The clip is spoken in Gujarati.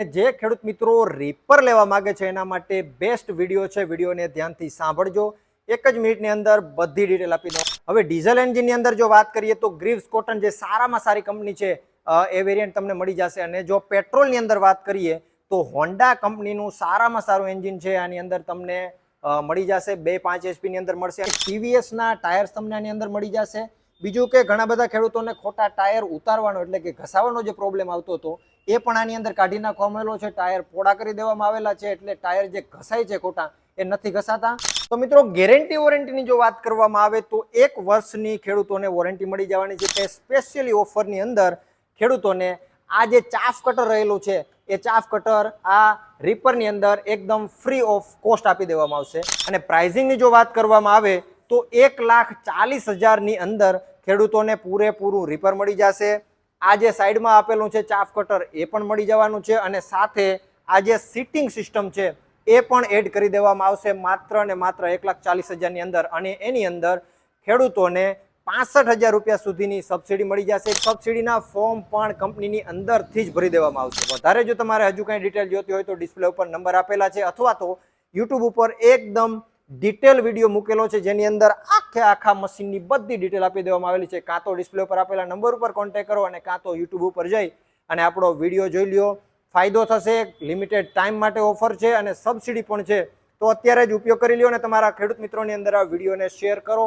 જે ખેડૂત મિત્રો રીપર લેવા માંગે છે એના માટે બેસ્ટ વિડીયો છે, વિડીયોને ધ્યાનથી સાંભળજો। એક જ મિનિટની અંદર બધી ડિટેલ આપી દઉં। હવે ડીઝલ એન્જિનની અંદર જો વાત કરીએ તો ગ્રીવ્સ કોટન જે સારામાં સારી કંપની છે એ વેરિયન્ટ તમને મળી જશે। અને જો પેટ્રોલની અંદર વાત કરીએ તો હોન્ડા કંપનીનું સારામાં સારું એન્જિન છે, આની અંદર તમને મળી જશે 2.5 HP ની અંદર મળશે। TVS ના ટાયર્સ તમને આની અંદર મળી જશે। બીજું કે ઘણા બધા ખેડૂતોને ખોટા ટાયર ઉતારવાનો એટલે કે ઘસાવાનો જે પ્રોબ્લેમ આવતો હતો એ પણ આની અંદર કાઢી નાખવામાં આવેલો છે। ટાયર પોડા કરી દેવામાં આવેલા છે, એટલે ટાયર જે ઘસાય છે ખોટા એ નથી ઘસાતા। તો મિત્રો ગેરંટી વોરંટીની જો વાત કરવામાં આવે તો 1 વર્ષની ખેડૂતોને વોરંટી મળી જવાની છે। તે સ્પેશિયલી ઓફરની અંદર ખેડૂતોને આ જે ચાફ કટર રહેલું છે એ ચાફ કટર આ રીપરની અંદર એકદમ ફ્રી ઓફ કોસ્ટ આપી દેવામાં આવશે। અને પ્રાઇઝિંગની જો વાત કરવામાં આવે તો 1,40,000 ની અંદર ખેડૂતોને પૂરેપૂરું રીપર મળી જશે। આ જે સાઈડમાં આપેલું છે ચાફ કટર એ પણ મળી જવાનું છે, અને સાથે આ જે સીટિંગ સિસ્ટમ છે એ પણ એડ કરી દેવામાં આવશે માત્ર ને માત્ર 1,40,000 ની અંદર। અને એની અંદર ખેડૂતોને 65,000 રૂપિયા સુધીની સબસિડી મળી જશે। સબસિડીના ફોર્મ પણ કંપનીની અંદરથી જ ભરી દેવામાં આવશે। વધારે જો તમારે હજુ કંઈ ડિટેલ જોતી હોય તો ડિસ્પ્લે ઉપર નંબર આપેલા છે, અથવા તો યુટ્યુબ ઉપર એકદમ ડિટેલ વિડીયો મૂકેલો છે જેની અંદર આખા મશીનની બધી ડિટેલ આપી દેવામાં આવેલી છે। કાં તો ડિસ્પ્લે ઉપર આપેલા નંબર ઉપર કોન્ટેક્ટ કરો અને કાં તો યુટ્યુબ ઉપર જઈ અને આપણો વિડીયો જોઈ લ્યો। ફાયદો થશે, લિમિટેડ ટાઈમ માટે ઓફર છે અને સબસિડી પણ છે, તો અત્યારે જ ઉપયોગ કરી લ્યો અને તમારા ખેડૂત મિત્રોની અંદર આ વિડીયોને શેર કરો।